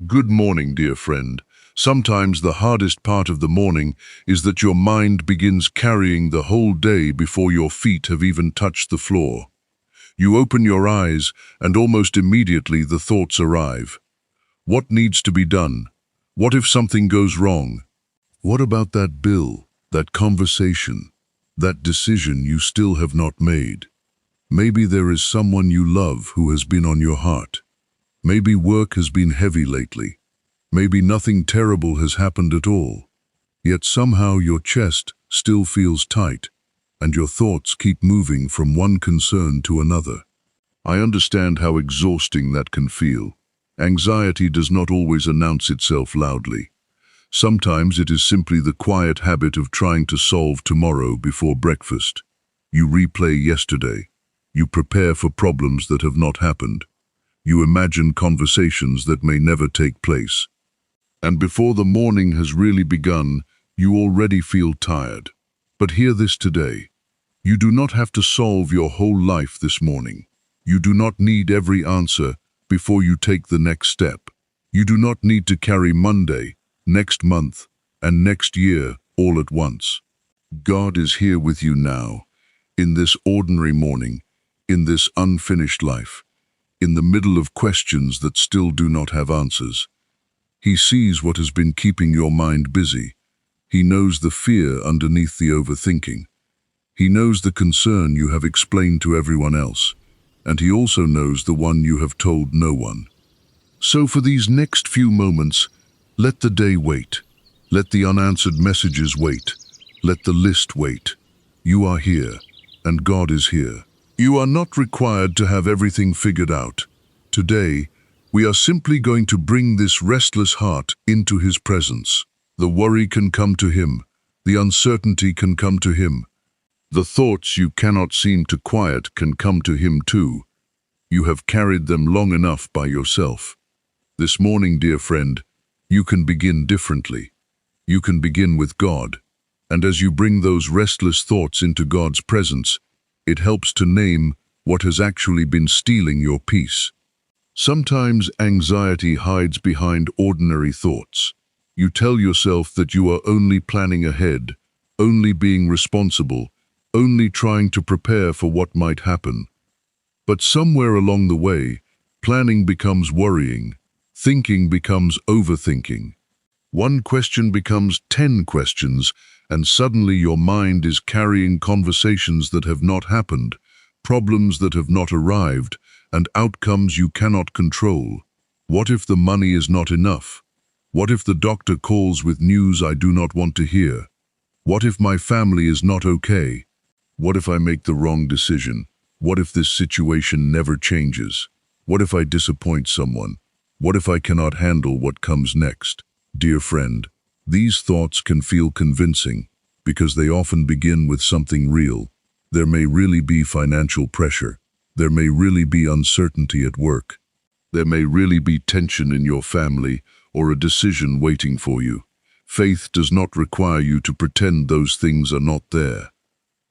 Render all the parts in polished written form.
Good morning, dear friend. Sometimes the hardest part of the morning is that your mind begins carrying the whole day before your feet have even touched the floor. You open your eyes, and almost immediately the thoughts arrive. What needs to be done? What if something goes wrong? What about that bill, that conversation, that decision you still have not made? Maybe there is someone you love who has been on your heart. Maybe work has been heavy lately. Maybe nothing terrible has happened at all. Yet somehow your chest still feels tight, and your thoughts keep moving from one concern to another. I understand how exhausting that can feel. Anxiety does not always announce itself loudly. Sometimes it is simply the quiet habit of trying to solve tomorrow before breakfast. You replay yesterday. You prepare for problems that have not happened. You imagine conversations that may never take place. And before the morning has really begun, you already feel tired. But hear this today. You do not have to solve your whole life this morning. You do not need every answer before you take the next step. You do not need to carry Monday, next month, and next year all at once. God is here with you now, in this ordinary morning, in this unfinished life, in the middle of questions that still do not have answers. He sees what has been keeping your mind busy. He knows the fear underneath the overthinking. He knows the concern you have explained to everyone else, and he also knows the one you have told no one. So for these next few moments, let the day wait. Let the unanswered messages wait. Let the list wait. You are here, and God is here. You are not required to have everything figured out. Today, we are simply going to bring this restless heart into His presence. The worry can come to Him. The uncertainty can come to Him. The thoughts you cannot seem to quiet can come to Him too. You have carried them long enough by yourself. This morning, dear friend, you can begin differently. You can begin with God. And as you bring those restless thoughts into God's presence, it helps to name what has actually been stealing your peace. Sometimes anxiety hides behind ordinary thoughts. You tell yourself that you are only planning ahead, only being responsible, only trying to prepare for what might happen. But somewhere along the way, planning becomes worrying, thinking becomes overthinking. One question becomes 10 questions, and suddenly your mind is carrying conversations that have not happened, problems that have not arrived, and outcomes you cannot control. What if the money is not enough? What if the doctor calls with news I do not want to hear? What if my family is not okay? What if I make the wrong decision? What if this situation never changes? What if I disappoint someone? What if I cannot handle what comes next? Dear friend, these thoughts can feel convincing because they often begin with something real. There may really be financial pressure. There may really be uncertainty at work. There may really be tension in your family or a decision waiting for you. Faith does not require you to pretend those things are not there.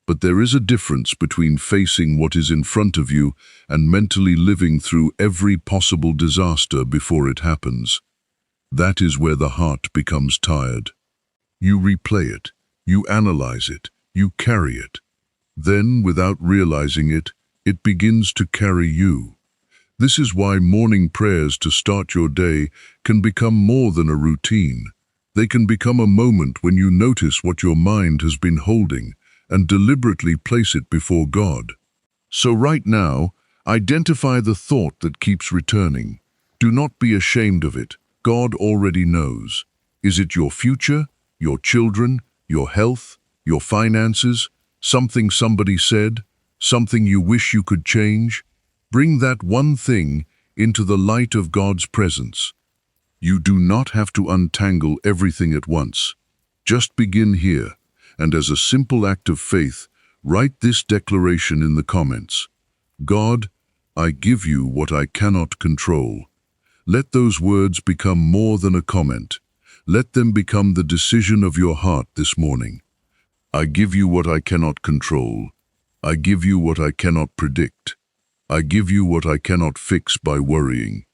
But there is a difference between facing what is in front of you and mentally living through every possible disaster before it happens. That is where the heart becomes tired. You replay it, you analyze it, you carry it. Then, without realizing it, it begins to carry you. This is why morning prayers to start your day can become more than a routine. They can become a moment when you notice what your mind has been holding and deliberately place it before God. So right now, identify the thought that keeps returning. Do not be ashamed of it. God already knows. Is it your future, your children, your health, your finances, something somebody said, something you wish you could change? Bring that one thing into the light of God's presence. You do not have to untangle everything at once. Just begin here, and as a simple act of faith, write this declaration in the comments. God, I give you what I cannot control. Let those words become more than a comment. Let them become the decision of your heart this morning. I give you what I cannot control. I give you what I cannot predict. I give you what I cannot fix by worrying.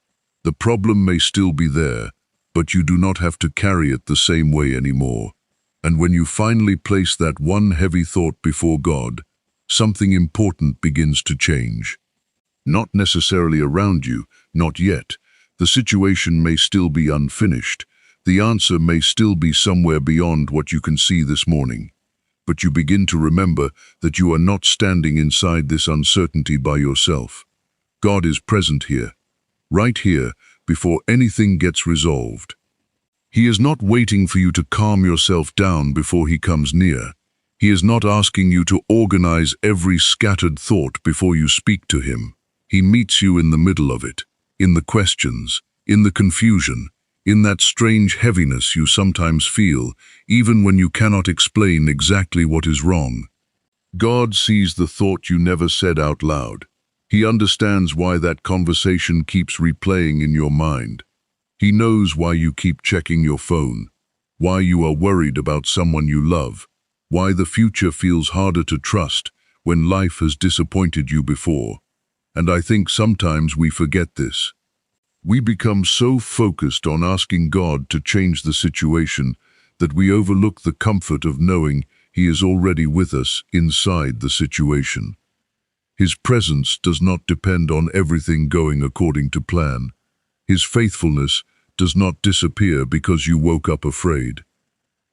The problem may still be there, but you do not have to carry it the same way anymore. And when you finally place that one heavy thought before God, something important begins to change. Not necessarily around you, not yet. The situation may still be unfinished. The answer may still be somewhere beyond what you can see this morning. But you begin to remember that you are not standing inside this uncertainty by yourself. God is present here, right here, before anything gets resolved. He is not waiting for you to calm yourself down before he comes near. He is not asking you to organize every scattered thought before you speak to him. He meets you in the middle of it, in the questions, in the confusion, in that strange heaviness you sometimes feel, even when you cannot explain exactly what is wrong. God sees the thought you never said out loud. He understands why that conversation keeps replaying in your mind. He knows why you keep checking your phone, why you are worried about someone you love, why the future feels harder to trust when life has disappointed you before. And I think sometimes we forget this. We become so focused on asking God to change the situation that we overlook the comfort of knowing He is already with us inside the situation. His presence does not depend on everything going according to plan. His faithfulness does not disappear because you woke up afraid.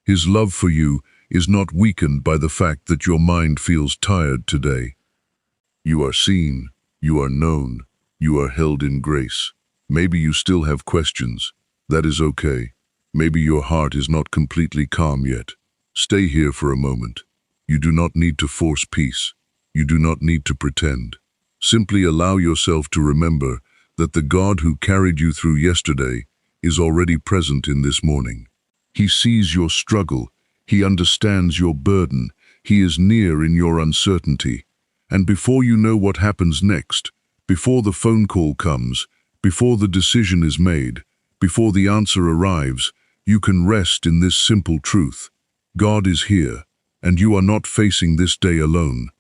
His love for you is not weakened by the fact that your mind feels tired today. You are seen, you are known, you are held in grace. Maybe you still have questions. That is okay. Maybe your heart is not completely calm yet. Stay here for a moment. You do not need to force peace. You do not need to pretend. Simply allow yourself to remember that the God who carried you through yesterday is already present in this morning. He sees your struggle. He understands your burden. He is near in your uncertainty. And before you know what happens next, before the phone call comes, before the decision is made, before the answer arrives, you can rest in this simple truth. God is here, and you are not facing this day alone.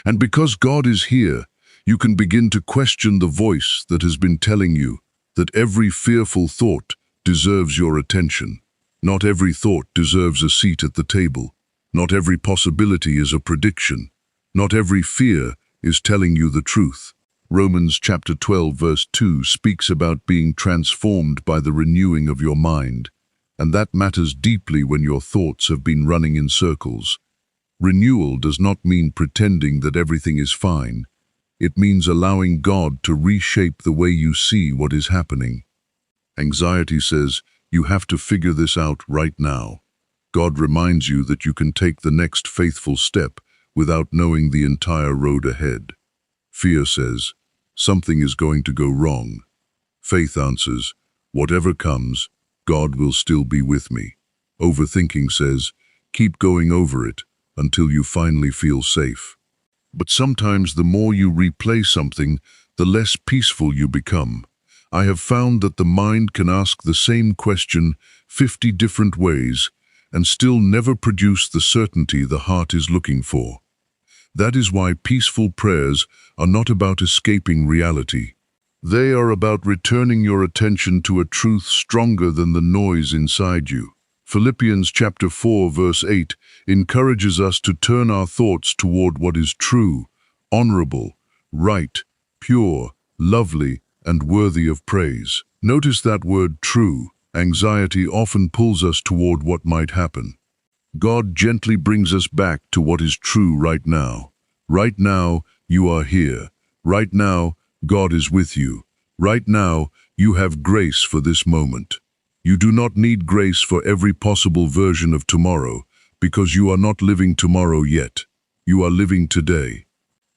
And because God is here, you can begin to question the voice that has been telling you that every fearful thought deserves your attention. Not every thought deserves a seat at the table. Not every possibility is a prediction. Not every fear is telling you the truth. Romans chapter 12 verse 2 speaks about being transformed by the renewing of your mind, and that matters deeply when your thoughts have been running in circles. Renewal does not mean pretending that everything is fine. It means allowing God to reshape the way you see what is happening. Anxiety says, you have to figure this out right now. God reminds you that you can take the next faithful step without knowing the entire road ahead. Fear says, something is going to go wrong. Faith answers, whatever comes, God will still be with me. Overthinking says, keep going over it until you finally feel safe. But sometimes the more you replay something, the less peaceful you become. I have found that the mind can ask the same question 50 different ways and still never produce the certainty the heart is looking for. That is why peaceful prayers are not about escaping reality. They are about returning your attention to a truth stronger than the noise inside you. Philippians chapter 4 verse 8 encourages us to turn our thoughts toward what is true, honorable, right, pure, lovely, and worthy of praise. Notice that word true. Anxiety often pulls us toward what might happen. God gently brings us back to what is true right now. Right now, you are here. Right now, God is with you. Right now, you have grace for this moment. You do not need grace for every possible version of tomorrow, because you are not living tomorrow yet. You are living today.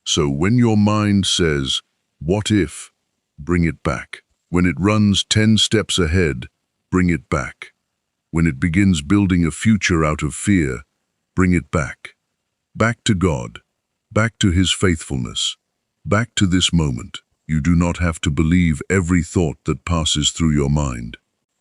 So when your mind says, what if? Bring it back. When it runs 10 steps ahead, bring it back. When it begins building a future out of fear, bring it back. Back to God. Back to His faithfulness. Back to this moment. You do not have to believe every thought that passes through your mind.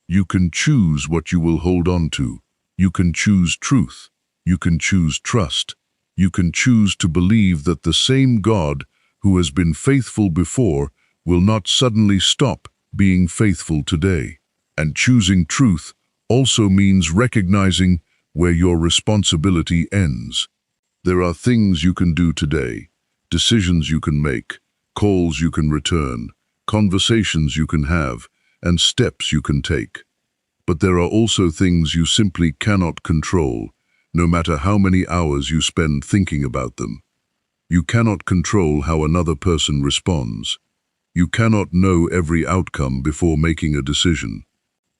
You can choose what you will hold on to. You can choose truth. You can choose trust. You can choose to believe that the same God who has been faithful before will not suddenly stop being faithful today. And choosing truth also means recognizing where your responsibility ends. There are things you can do today, decisions you can make, calls you can return, conversations you can have, and steps you can take. But there are also things you simply cannot control, no matter how many hours you spend thinking about them. You cannot control how another person responds. You cannot know every outcome before making a decision.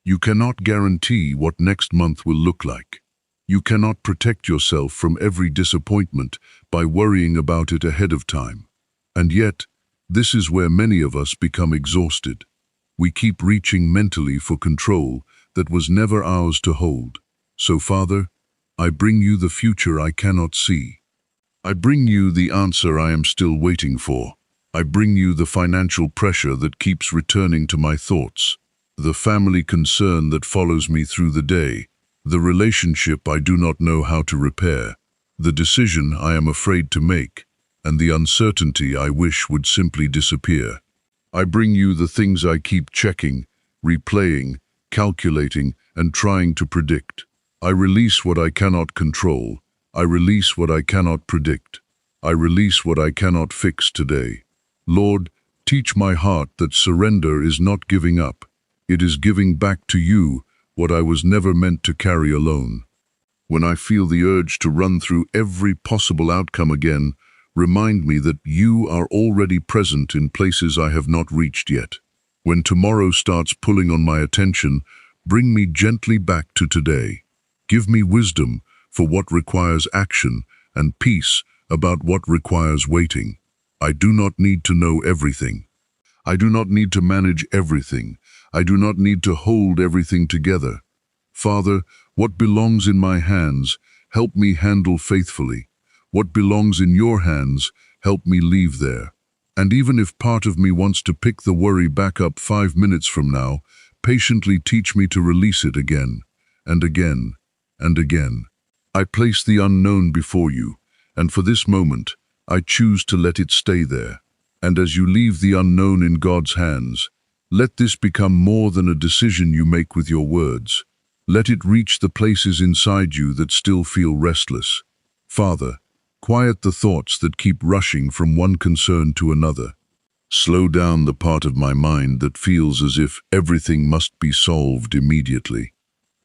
You cannot guarantee what next month will look like. You cannot protect yourself from every disappointment by worrying about it ahead of time. And yet, this is where many of us become exhausted. We keep reaching mentally for control that was never ours to hold. So, Father, I bring you the future I cannot see. I bring you the answer I am still waiting for. I bring you the financial pressure that keeps returning to my thoughts, the family concern that follows me through the day, the relationship I do not know how to repair, the decision I am afraid to make, and the uncertainty I wish would simply disappear. I bring you the things I keep checking, replaying, calculating, and trying to predict. I release what I cannot control. I release what I cannot predict. I release what I cannot fix today. Lord, teach my heart that surrender is not giving up. It is giving back to you what I was never meant to carry alone. When I feel the urge to run through every possible outcome again, remind me that you are already present in places I have not reached yet. When tomorrow starts pulling on my attention, bring me gently back to today. Give me wisdom for what requires action and peace about what requires waiting. I do not need to know everything. I do not need to manage everything. I do not need to hold everything together. Father, what belongs in my hands, help me handle faithfully. What belongs in your hands, help me leave there. And even if part of me wants to pick the worry back up 5 minutes from now, patiently teach me to release it again, and again, and again. I place the unknown before you, and for this moment, I choose to let it stay there. And as you leave the unknown in God's hands, let this become more than a decision you make with your words. Let it reach the places inside you that still feel restless. Father, quiet the thoughts that keep rushing from one concern to another. Slow down the part of my mind that feels as if everything must be solved immediately.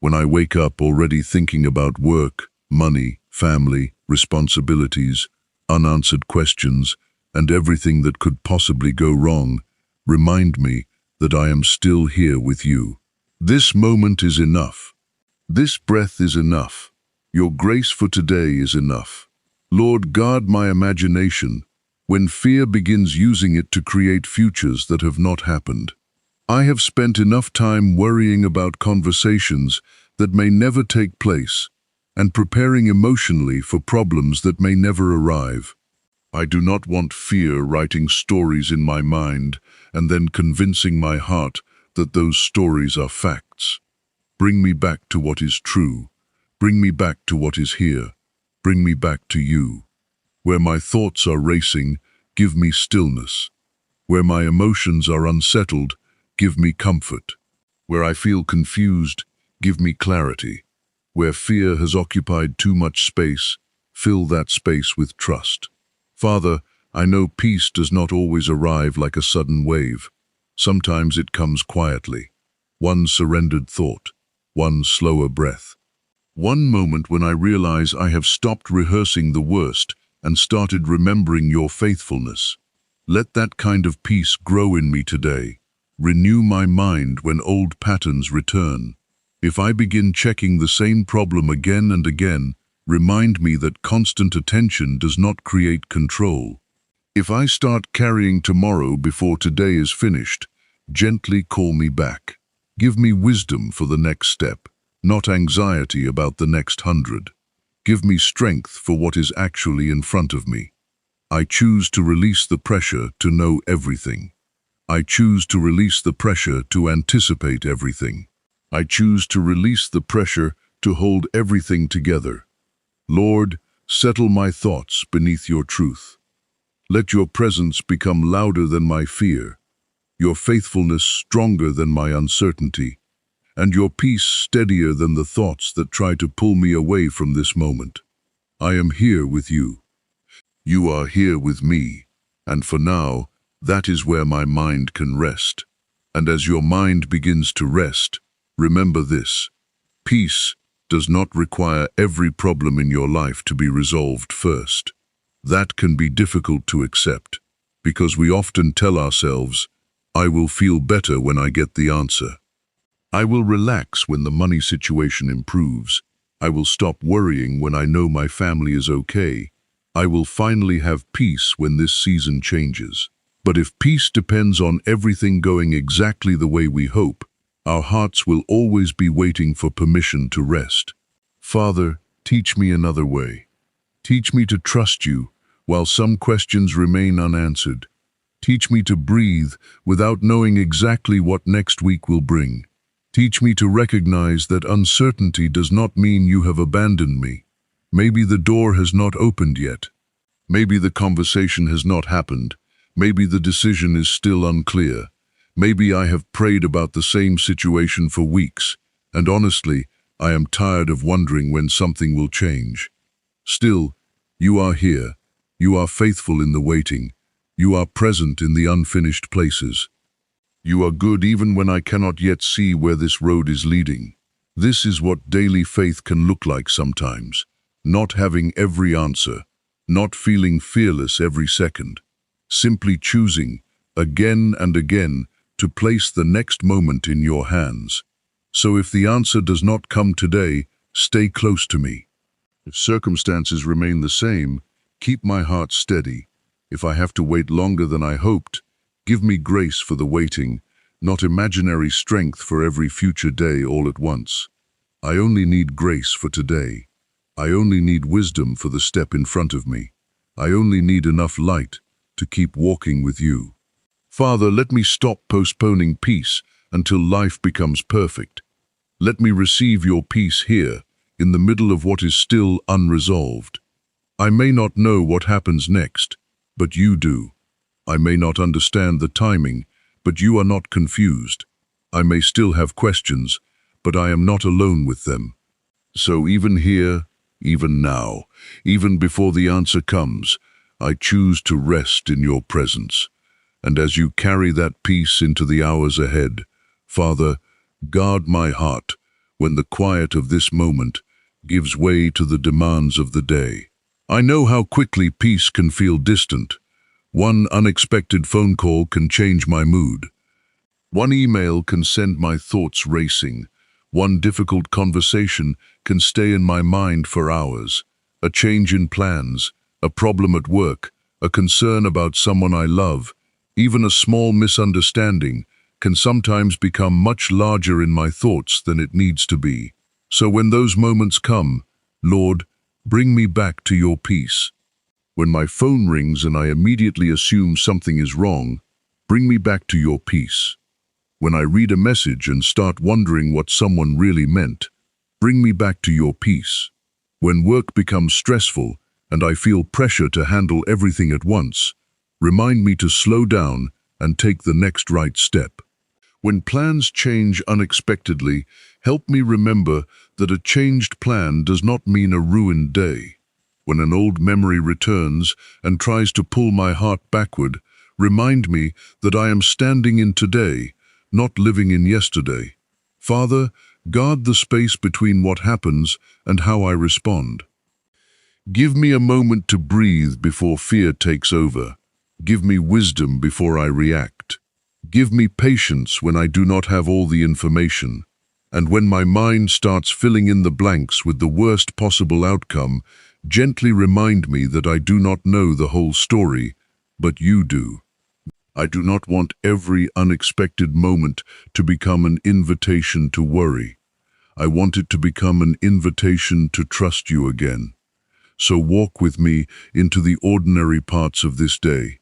When I wake up already thinking about work, money, family, responsibilities, unanswered questions, and everything that could possibly go wrong, remind me that I am still here with you. This moment is enough. This breath is enough. Your grace for today is enough. Lord, guard my imagination when fear begins using it to create futures that have not happened. I have spent enough time worrying about conversations that may never take place and preparing emotionally for problems that may never arrive. I do not want fear writing stories in my mind and then convincing my heart that those stories are facts. Bring me back to what is true. Bring me back to what is here. Bring me back to you. Where my thoughts are racing, give me stillness. Where my emotions are unsettled, give me comfort. Where I feel confused, give me clarity. Where fear has occupied too much space, fill that space with trust. Father, I know peace does not always arrive like a sudden wave. Sometimes it comes quietly. One surrendered thought, one slower breath. One moment when I realize I have stopped rehearsing the worst and started remembering your faithfulness. Let that kind of peace grow in me today. Renew my mind when old patterns return. If I begin checking the same problem again and again, remind me that constant attention does not create control. If I start carrying tomorrow before today is finished, gently call me back. Give me wisdom for the next step, not anxiety about the next 100. Give me strength for what is actually in front of me. I choose to release the pressure to know everything. I choose to release the pressure to anticipate everything. I choose to release the pressure to hold everything together. Lord, settle my thoughts beneath your truth. Let your presence become louder than my fear. your faithfulness stronger than my uncertainty, and your peace steadier than the thoughts that try to pull me away from this moment. I am here with you. You are here with me, and for now, that is where my mind can rest. And as your mind begins to rest, remember this: peace does not require every problem in your life to be resolved first. That can be difficult to accept, because we often tell ourselves, I will feel better when I get the answer. I will relax when the money situation improves. I will stop worrying when I know my family is okay. I will finally have peace when this season changes. But if peace depends on everything going exactly the way we hope, our hearts will always be waiting for permission to rest. Father, teach me another way. Teach me to trust you while some questions remain unanswered. Teach me to breathe without knowing exactly what next week will bring. Teach me to recognize that uncertainty does not mean you have abandoned me. Maybe the door has not opened yet. Maybe the conversation has not happened. Maybe the decision is still unclear. Maybe I have prayed about the same situation for weeks, and honestly, I am tired of wondering when something will change. Still, you are here. You are faithful in the waiting. You are present in the unfinished places. You are good even when I cannot yet see where this road is leading. This is what daily faith can look like sometimes. Not having every answer, not feeling fearless every second. Simply choosing, again and again, to place the next moment in your hands. So if the answer does not come today, stay close to me. If circumstances remain the same, keep my heart steady. If I have to wait longer than I hoped, give me grace for the waiting, not imaginary strength for every future day all at once. I only need grace for today. I only need wisdom for the step in front of me. I only need enough light to keep walking with you. Father, let me stop postponing peace until life becomes perfect. Let me receive your peace here, in the middle of what is still unresolved. I may not know what happens next, but you do. I may not understand the timing, but you are not confused. I may still have questions, but I am not alone with them. So even here, even now, even before the answer comes, I choose to rest in your presence. And as you carry that peace into the hours ahead, Father, guard my heart when the quiet of this moment gives way to the demands of the day. I know how quickly peace can feel distant. One unexpected phone call can change my mood. One email can send my thoughts racing. One difficult conversation can stay in my mind for hours. A change in plans, a problem at work, a concern about someone I love, even a small misunderstanding can sometimes become much larger in my thoughts than it needs to be. So when those moments come, Lord, bring me back to your peace. When my phone rings and I immediately assume something is wrong, bring me back to your peace. When I read a message and start wondering what someone really meant, bring me back to your peace. When work becomes stressful and I feel pressure to handle everything at once, remind me to slow down and take the next right step. When plans change unexpectedly, help me remember that a changed plan does not mean a ruined day. When an old memory returns and tries to pull my heart backward, remind me that I am standing in today, not living in yesterday. Father, guard the space between what happens and how I respond. Give me a moment to breathe before fear takes over. Give me wisdom before I react. Give me patience when I do not have all the information. And when my mind starts filling in the blanks with the worst possible outcome, gently remind me that I do not know the whole story, but you do. I do not want every unexpected moment to become an invitation to worry. I want it to become an invitation to trust you again. So walk with me into the ordinary parts of this day.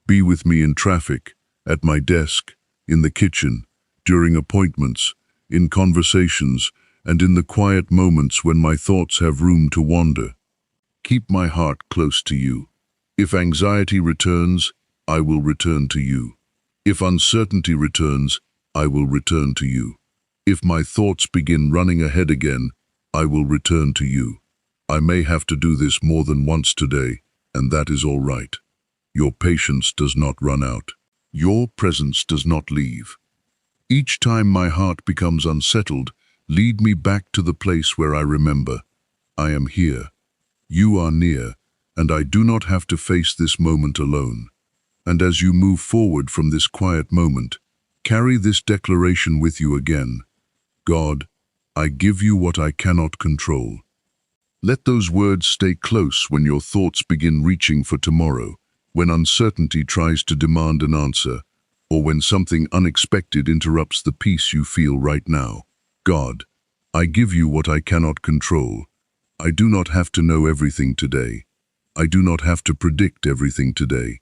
Be with me in traffic, at my desk, in the kitchen, during appointments, in conversations, and in the quiet moments when my thoughts have room to wander. Keep my heart close to you. If anxiety returns, I will return to you. If uncertainty returns, I will return to you. If my thoughts begin running ahead again, I will return to you. I may have to do this more than once today, and that is all right. Your patience does not run out. Your presence does not leave. Each time my heart becomes unsettled, lead me back to the place where I remember. I am here. You are near, and I do not have to face this moment alone. And as you move forward from this quiet moment, carry this declaration with you again. God, I give you what I cannot control. Let those words stay close when your thoughts begin reaching for tomorrow, when uncertainty tries to demand an answer, or when something unexpected interrupts the peace you feel right now. God, I give you what I cannot control. I do not have to know everything today. I do not have to predict everything today.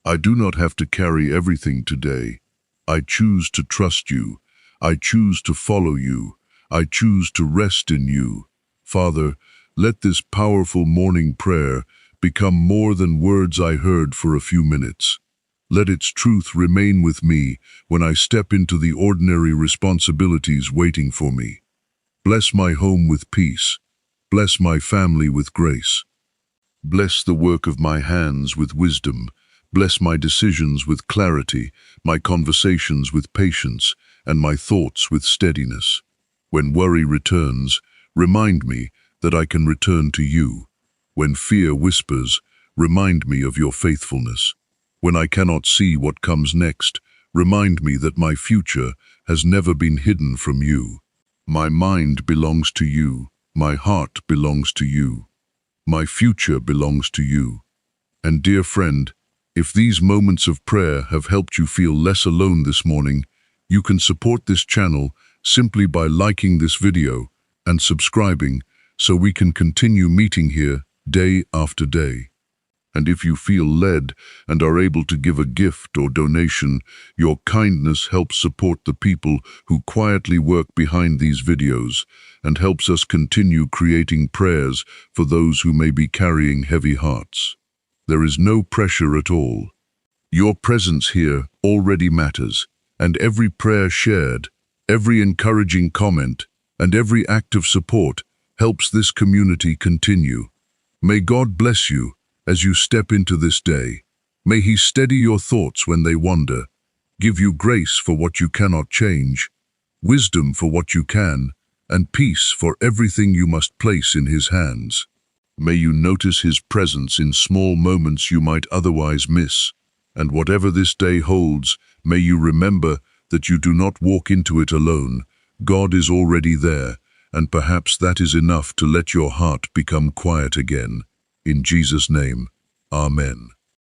I do not have to carry everything today. I choose to trust you. I choose to follow you. I choose to rest in you. Father, let this powerful morning prayer become more than words I heard for a few minutes. Let its truth remain with me when I step into the ordinary responsibilities waiting for me. Bless my home with peace. Bless my family with grace. Bless the work of my hands with wisdom. Bless my decisions with clarity, my conversations with patience, and my thoughts with steadiness. When worry returns, remind me that I can return to you. When fear whispers, remind me of your faithfulness. When I cannot see what comes next, remind me that my future has never been hidden from you. My mind belongs to you. My heart belongs to you. My future belongs to you. And dear friend, if these moments of prayer have helped you feel less alone this morning, you can support this channel simply by liking this video and subscribing so we can continue meeting here day after day. And if you feel led and are able to give a gift or donation, your kindness helps support the people who quietly work behind these videos and helps us continue creating prayers for those who may be carrying heavy hearts. There is no pressure at all. Your presence here already matters, and every prayer shared, every encouraging comment, and every act of support helps this community continue. May God bless you as you step into this day. May He steady your thoughts when they wander, give you grace for what you cannot change, wisdom for what you can, and peace for everything you must place in His hands. May you notice His presence in small moments you might otherwise miss, and whatever this day holds, may you remember that you do not walk into it alone. God is already there, and perhaps that is enough to let your heart become quiet again. In Jesus' name, Amen.